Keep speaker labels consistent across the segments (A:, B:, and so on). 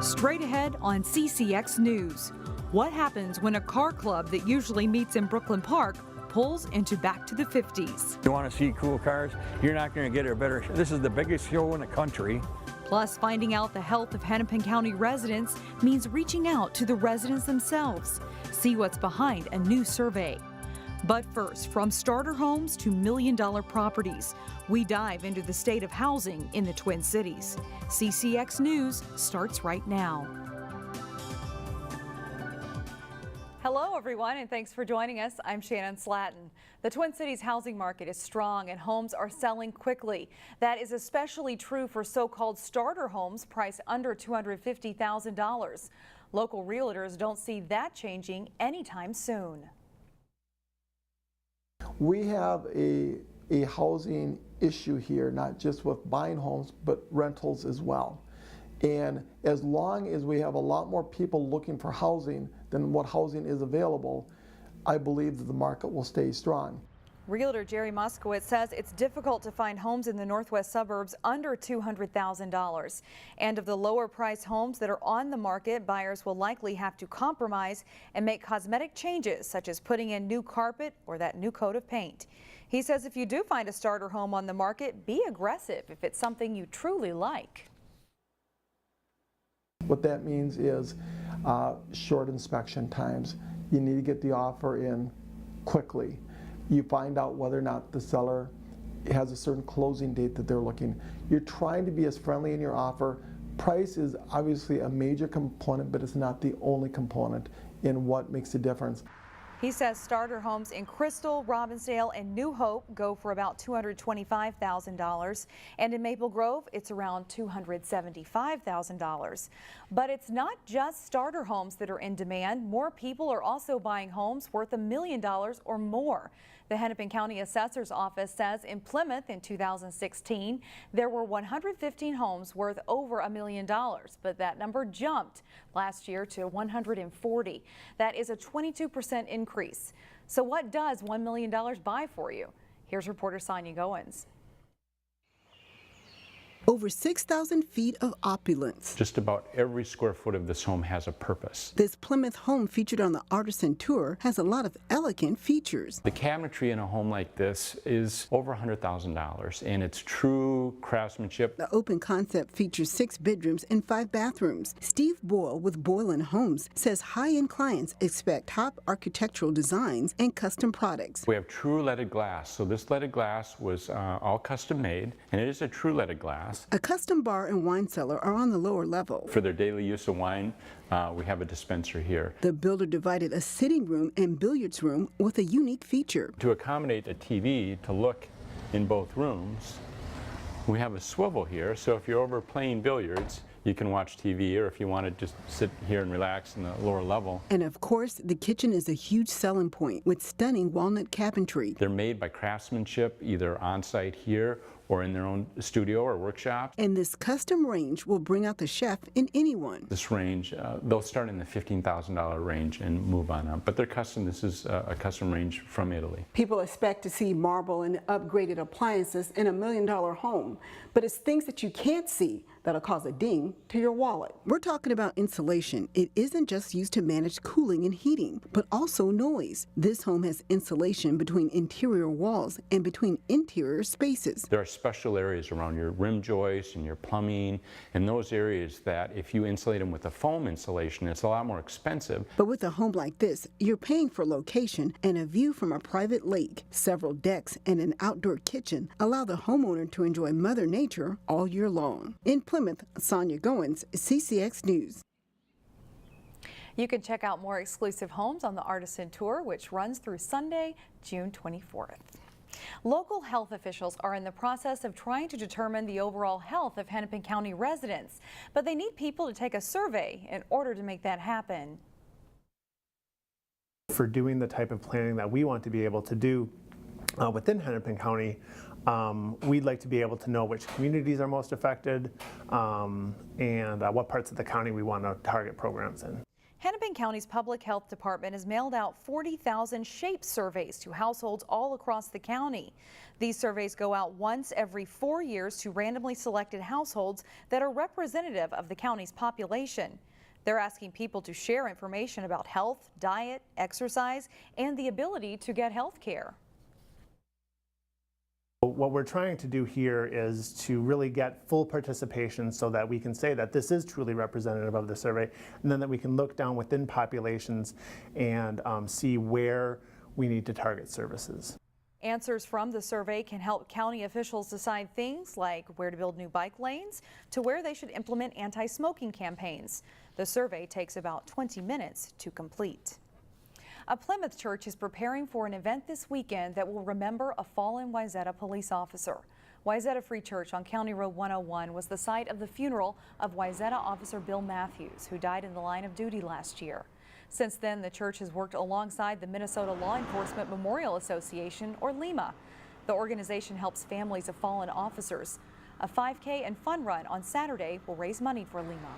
A: Straight ahead on CCX News. What happens when a car club that usually meets in Brooklyn Park pulls into back to the 50s?
B: You want to see cool cars? You're not going to get a better show. This is the biggest show in the country.
A: Plus, finding out the health of Hennepin County residents means reaching out to the residents themselves. See what's behind a new survey. But first, from starter homes to million-dollar properties, we dive into the state of housing in the Twin Cities. CCX News starts right now. Hello, everyone, and thanks for joining us. I'm Shannon Slatton. The Twin Cities housing market is strong and homes are selling quickly. That is especially true for so-called starter homes priced under $250,000. Local realtors don't see that changing anytime soon.
C: We have a housing issue here, not just with buying homes, but rentals as well. And as long as we have a lot more people looking for housing than what housing is available, I believe that the market will stay strong.
A: Realtor Jerry Moskowitz says it's difficult to find homes in the northwest suburbs under $200,000. And of the lower priced homes that are on the market, buyers will likely have to compromise and make cosmetic changes, such as putting in new carpet or that new coat of paint. He says if you do find a starter home on the market, be aggressive if it's something you truly like.
C: What that means is short inspection times. You need to get the offer in quickly. You find out whether or not the seller has a certain closing date that they're looking. You're trying to be as friendly in your offer. Price is obviously a major component, but it's not the only component in what makes a difference.
A: He says starter homes in Crystal, Robbinsdale, and New Hope go for about $225,000, and in Maple Grove, it's around $275,000. But it's not just starter homes that are in demand. More people are also buying homes worth $1 million or more. The Hennepin County Assessor's Office says in Plymouth in 2016, there were 115 homes worth over $1 million, but that number jumped last year to 140. That is a 22% increase. So what does $1 million buy for you? Here's reporter Sonia Goins.
D: Over 6,000 feet of opulence.
E: Just about every square foot of this home has a purpose.
D: This Plymouth home featured on the Artisan Tour has a lot of elegant features.
E: The cabinetry in a home like this is over $100,000, and it's true craftsmanship.
D: The open concept features 6 bedrooms and 5 bathrooms. Steve Boyle with Boylan Homes says high-end clients expect top architectural designs and custom products.
E: We have true leaded glass, so this leaded glass was all custom made, and it is a true leaded glass.
D: A custom bar and wine cellar are on the lower level.
E: For their daily use of wine, we have a dispenser here.
D: The builder divided a sitting room and billiards room with a unique feature.
E: To accommodate a TV to look in both rooms, we have a swivel here, so if you're over playing billiards, you can watch TV, or if you want to just sit here and relax in the lower level.
D: And of course, the kitchen is a huge selling point with stunning walnut cabinetry.
E: They're made by craftsmanship, either on-site here or in their own studio or workshop.
D: And this custom range will bring out the chef in anyone.
E: This range, they'll start in the $15,000 range and move on up. But they're custom. This is a custom range from Italy.
D: People expect to see marble and upgraded appliances in $1 million home, but it's things that you can't see that'll cause a ding to your wallet. We're talking about insulation. It isn't just used to manage cooling and heating, but also noise. This home has insulation between interior walls and between interior spaces.
E: There are special areas around your rim joists and your plumbing, and those areas that if you insulate them with a foam insulation, it's a lot more expensive.
D: But with a home like this, you're paying for location and a view from a private lake. Several decks and an outdoor kitchen allow the homeowner to enjoy Mother Nature all year long. In Plymouth, Sonia Goins, CCX News.
A: You can check out more exclusive homes on the Artisan Tour, which runs through Sunday, June 24th. Local health officials are in the process of trying to determine the overall health of Hennepin County residents, but they need people to take a survey in order to make that happen.
F: For doing the type of planning that we want to be able to do within Hennepin County, we'd like to be able to know which communities are most affected and what parts of the county we want to target programs in.
A: Hennepin County's Public Health Department has mailed out 40,000 SHAPE surveys to households all across the county. These surveys go out once every 4 years to randomly selected households that are representative of the county's population. They're asking people to share information about health, diet, exercise, and the ability to get health care.
F: What we're trying to do here is to really get full participation so that we can say that this is truly representative of the survey, and then that we can look down within populations and see where we need to target services.
A: Answers from the survey can help county officials decide things like where to build new bike lanes to where they should implement anti-smoking campaigns. The survey takes about 20 minutes to complete. A Plymouth church is preparing for an event this weekend that will remember a fallen Wayzata police officer. Wayzata Free Church on County Road 101 was the site of the funeral of Wayzata Officer Bill Matthews, who died in the line of duty last year. Since then, the church has worked alongside the Minnesota Law Enforcement Memorial Association, or LEMA. The organization helps families of fallen officers. A 5K and fun run on Saturday will raise money for LEMA.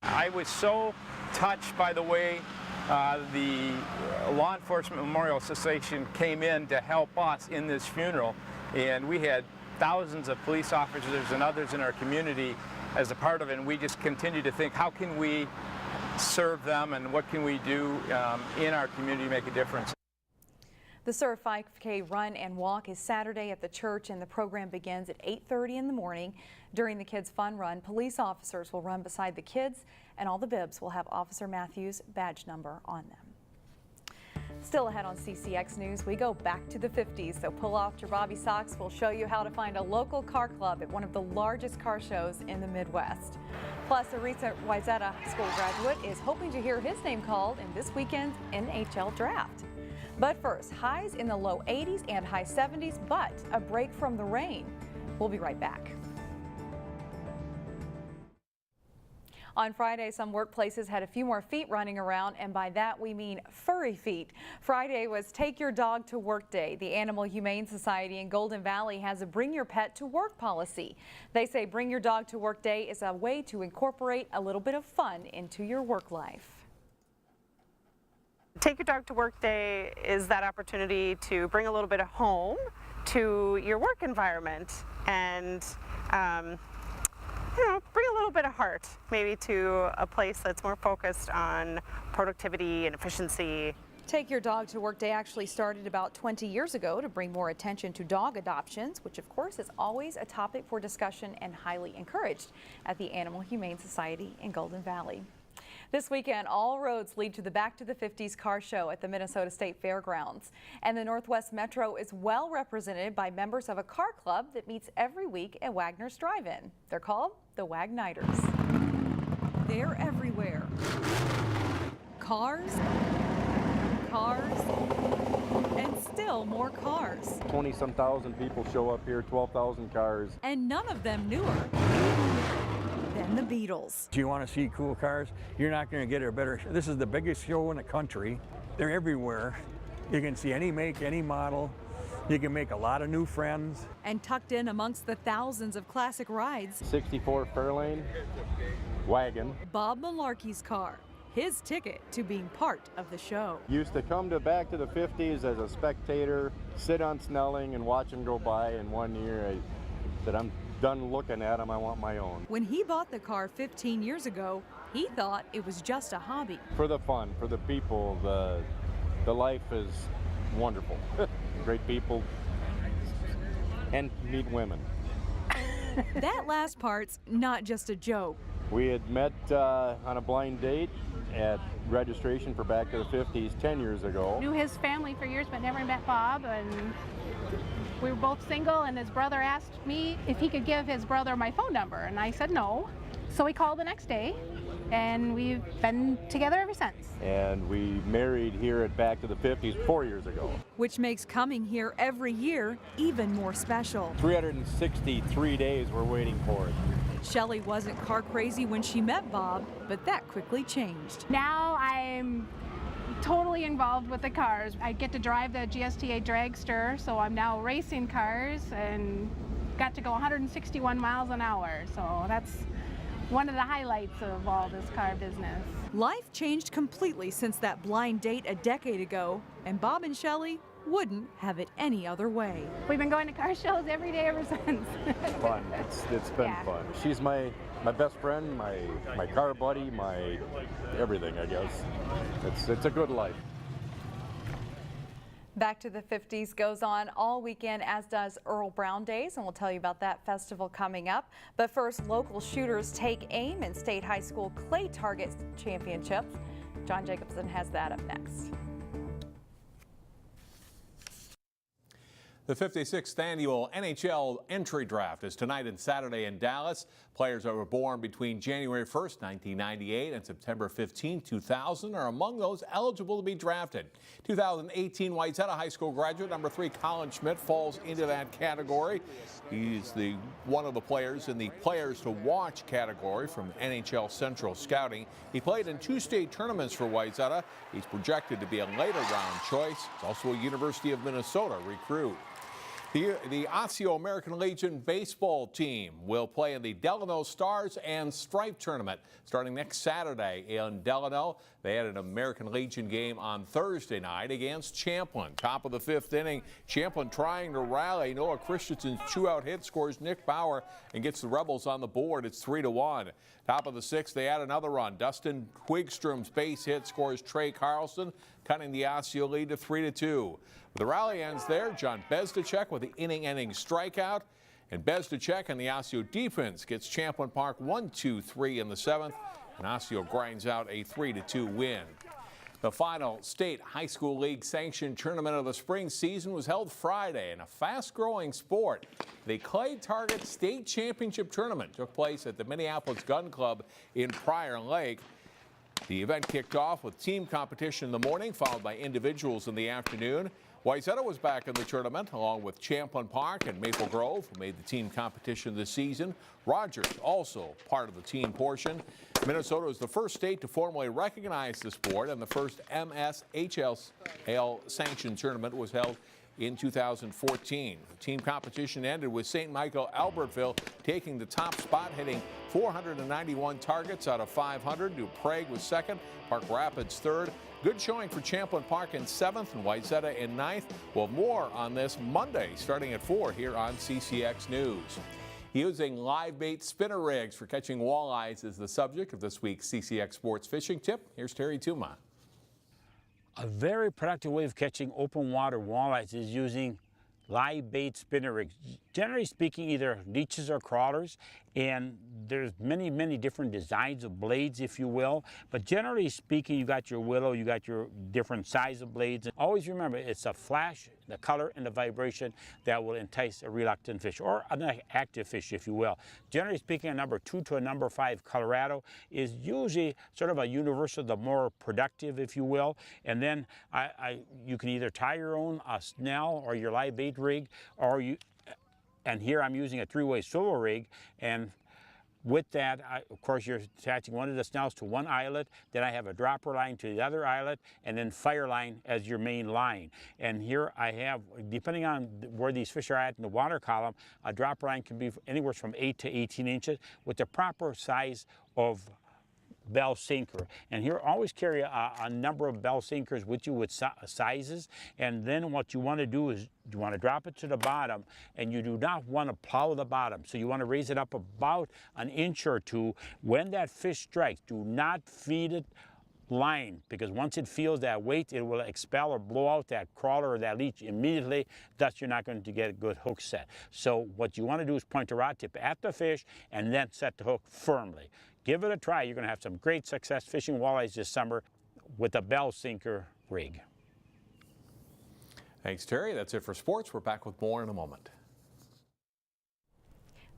G: I was so touched by the way the Law Enforcement Memorial Association came in to help us in this funeral, and we had thousands of police officers and others in our community as a part of it, and we just continue to think, how can we serve them and what can we do in our community to make a difference.
A: The Serve 5K run and walk is Saturday at the church, and the program begins at 8:30 in the morning. During the kids' fun run, police officers will run beside the kids, and all the bibs will have Officer Matthews' badge number on them. Still ahead on CCX News, we go back to the 50s, so pull off your Bobby socks. We'll show you how to find a local car club at one of the largest car shows in the Midwest. Plus, a recent Wayzata High School graduate is hoping to hear his name called in this weekend's NHL draft. But first, highs in the low 80s and high 70s, but a break from the rain. We'll be right back. On Friday, some workplaces had a few more feet running around, and by that we mean furry feet. Friday was Take Your Dog to Work Day. The Animal Humane Society in Golden Valley has a Bring Your Pet to Work policy. They say Bring Your Dog to Work Day is a way to incorporate a little bit of fun into your work life.
H: Take Your Dog to Work Day is that opportunity to bring a little bit of home to your work environment and bring a little bit of heart maybe to a place that's more focused on productivity and efficiency.
A: Take Your Dog to Work Day actually started about 20 years ago to bring more attention to dog adoptions, which of course is always a topic for discussion and highly encouraged at the Animal Humane Society in Golden Valley. This weekend, all roads lead to the Back to the 50s car show at the Minnesota State Fairgrounds. And the Northwest Metro is well represented by members of a car club that meets every week at Wagner's Drive-In. They're called the Wagniters. They're everywhere. Cars, cars, and still more cars.
I: 20-some thousand people show up here, 12,000 cars.
A: And none of them newer than the Beatles.
B: Do you want to see cool cars? You're not going to get a better. This is the biggest show in the country. They're everywhere. You can see any make, any model. You can make a lot of new friends.
A: And tucked in amongst the thousands of classic rides,
I: 64 Fairlane wagon.
A: Bob Malarkey's car, his ticket to being part of the show.
I: Used to come to Back to the 50s as a spectator, sit on Snelling and watch them go by. And one year I said, I'm done looking at them, I want my own.
A: When he bought the car 15 years ago, he thought it was just a hobby.
I: For the fun, for the people, the life is wonderful. Great people and meet women.
A: That last part's not just a joke.
I: We had met on a blind date at registration for Back to the 50s 10 years ago.
J: Knew his family for years but never met Bob, and we were both single, and his brother asked me if he could give his brother my phone number, and I said no. So we called the next day, and we've been together ever since.
I: And we married here at Back to the 50s 4 years ago.
A: Which makes coming here every year even more special.
I: 363 days we're waiting for it.
A: Shelley wasn't car crazy when she met Bob, but that quickly changed.
J: Now I'm totally involved with the cars. I get to drive the GSTA dragster, so I'm now racing cars and got to go 161 miles an hour. So that's one of the highlights of all this car business.
A: Life changed completely since that blind date a decade ago, and Bob and Shelley wouldn't have it any other way.
J: We've been going to car shows every day ever since.
I: Fun. It's been
J: Yeah.
I: fun. She's my best friend, my car buddy, my everything, I guess. It's a good life.
A: Back to the 50s goes on all weekend, as does Earle Brown Days, and we'll tell you about that festival coming up. But first, local shooters take aim in state high school clay target championships. John Jacobson has that up next.
K: The 56th annual NHL entry draft is tonight and Saturday in Dallas. Players that were born between January 1st, 1998 and September 15, 2000 are among those eligible to be drafted. 2018 Wayzata High School graduate number 3 Colin Schmidt falls into that category. He's one of the players in the Players to Watch category from NHL Central Scouting. He played in 2 state tournaments for Wayzata. He's projected to be a later round choice. He's also a University of Minnesota recruit. The Osseo American Legion baseball team will play in the Delano Stars and Stripe tournament starting next Saturday in Delano. They had an American Legion game on Thursday night against Champlin. Top of the 5th inning, Champlin trying to rally. Noah Christensen's two-out hit scores Nick Bauer and gets the Rebels on the board. It's 3-1. Top of the 6th, they add another run. Dustin Twigstrom's base hit scores Trey Carlson, cutting the Osseo lead to 3-2. The rally ends there. John Bezdacek with the inning-ending strikeout. And Bezdacek and the Osseo defense gets Champlin Park 1-2-3 in the 7th. And Osseo grinds out a 3-2 win. The final state high school league sanctioned tournament of the spring season was held Friday in a fast-growing sport. The Clay Target State Championship Tournament took place at the Minneapolis Gun Club in Prior Lake. The event kicked off with team competition in the morning, followed by individuals in the afternoon. Wayzata was back in the tournament, along with Champlin Park and Maple Grove, who made the team competition this season. Rogers also part of the team portion. Minnesota is the first state to formally recognize the sport, and the first MSHSL sanctioned tournament was held in 2014. The team competition ended with St. Michael Albertville taking the top spot, hitting 491 targets out of 500. New Prague was second, Park Rapids third. Good showing for Champlin Park in 7th and Wayzata in 9th. Well, more on this Monday starting at 4 here on CCX News. Using live bait spinner rigs for catching walleyes is the subject of this week's CCX Sports Fishing Tip. Here's Terry Tuma.
L: A very productive way of catching open water walleyes is using live bait spinner rigs. Generally speaking, either leeches or crawlers, and there's many different designs of blades, if you will. But generally speaking, you got your willow, you got your different size of blades. And always remember, it's a flash, the color, and the vibration that will entice a reluctant fish, or an active fish, if you will. Generally speaking, a number 2 to a number 5 Colorado is usually sort of a universal, the more productive, if you will. And then you can either tie your own snell or your live bait rig, or and here I'm using a 3-way swivel rig, and with that, of course, you're attaching one of the snells to one eyelet, then I have a dropper line to the other eyelet, and then fire line as your main line. And here I have, depending on where these fish are at in the water column, a dropper line can be anywhere from 8 to 18 inches with the proper size of bell sinker. And here, always carry a number of bell sinkers with you with sizes. And then what you want to do is you want to drop it to the bottom, and you do not want to plow the bottom. So you want to raise it up about an inch or two. When that fish strikes, do not feed it line, because once it feels that weight, it will expel or blow out that crawler or that leech immediately. Thus, you're not going to get a good hook set. So what you want to do is point the rod tip at the fish and then set the hook firmly. Give it a try. You're going to have some great success fishing walleyes this summer with a bell sinker rig.
K: Thanks, Terry. That's it for sports. We're back with more in a moment.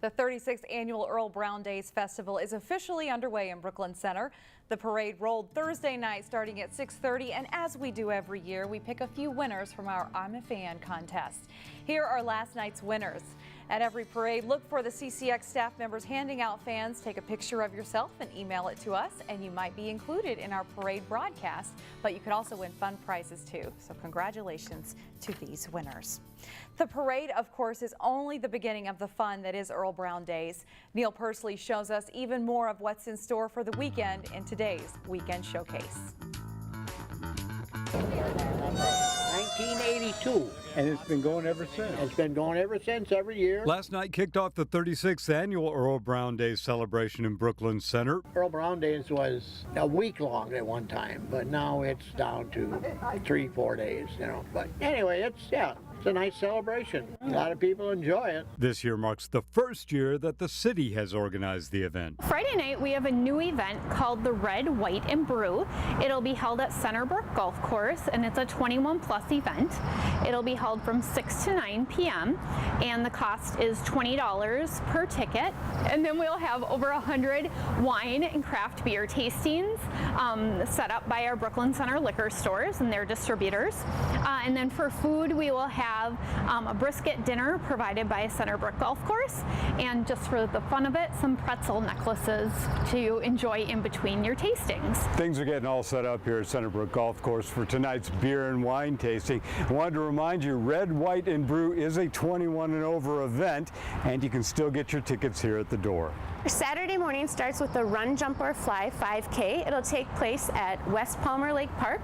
A: The 36th annual Earle Brown Days Festival is officially underway in Brooklyn Center. The parade rolled Thursday night starting at 6:30, and as we do every year, we pick a few winners from our I'm a Fan contest. Here are last night's winners. At every parade, look for the CCX staff members handing out fans. Take a picture of yourself and email it to us, and you might be included in our parade broadcast, but you could also win fun prizes too. So congratulations to these winners. The parade, of course, is only the beginning of the fun that is Earle Brown Days. Neil Persley shows us even more of what's in store for the weekend in today's Weekend Showcase.
M: 1982.
N: And it's been going ever since.
M: It's been going ever since, every year.
N: Last night kicked off the 36th annual Earle Brown Days celebration in Brooklyn Center.
M: Earle Brown Days was a week long at one time, but now it's down to 3-4 days, you know. But anyway, it's a nice celebration. A lot of people enjoy it.
N: This year marks the first year that the city has organized the event.
O: Friday night we have a new event called the Red, White, and Brew. It'll be held at Centerbrook Golf Course, and it's a 21+ event. It'll be held from 6 to 9 p.m. and the cost is $20 per ticket. And then we'll have over 100 wine and craft beer tastings set up by our Brooklyn Center liquor stores and their distributors. And then for food, we will have a brisket dinner provided by Centerbrook Golf Course, and just for the fun of it, some pretzel necklaces to enjoy in between your tastings.
N: Things are getting all set up here at Centerbrook Golf Course for tonight's beer and wine tasting. I wanted to remind you, Red, White, and Brew is a 21 and over event, and you can still get your tickets here at the door.
O: Saturday morning starts with the Run, Jump, or Fly 5K. It'll take place at West Palmer Lake Park,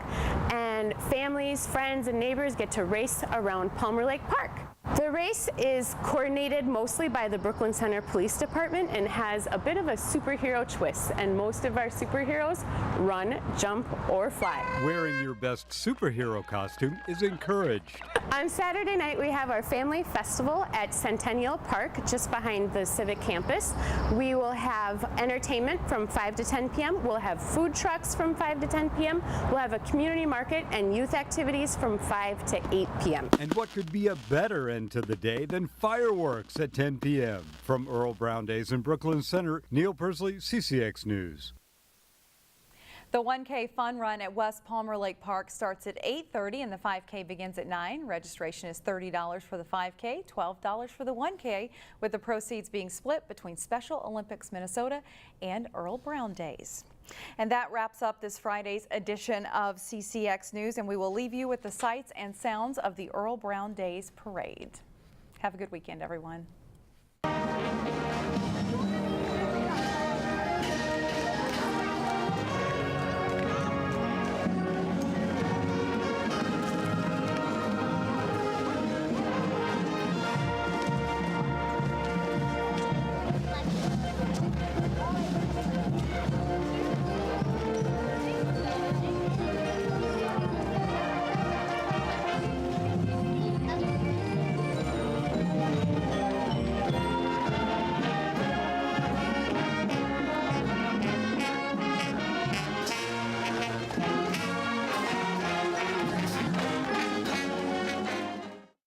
O: and families, friends, and neighbors get to race around Palmer Lake Park. The race is coordinated mostly by the Brooklyn Center Police Department and has a bit of a superhero twist, and most of our superheroes run, jump, or fly.
N: Wearing your best superhero costume is encouraged.
O: On Saturday night, we have our family festival at Centennial Park, just behind the Civic Campus. We will have entertainment from 5 to 10 p.m. We'll have food trucks from 5 to 10 p.m. We'll have a community market and youth activities from 5 to 8 p.m.
N: And what could be a better end to the day than fireworks at 10 p.m. From Earle Brown Days in Brooklyn Center, Neil Persley, CCX News.
A: The 1K Fun Run at West Palmer Lake Park starts at 8:30 and the 5K begins at 9. Registration is $30 for the 5K, $12 for the 1K, with the proceeds being split between Special Olympics Minnesota and Earle Brown Days. And that wraps up this Friday's edition of CCX News, and we will leave you with the sights and sounds of the Earle Brown Days Parade. Have a good weekend, everyone.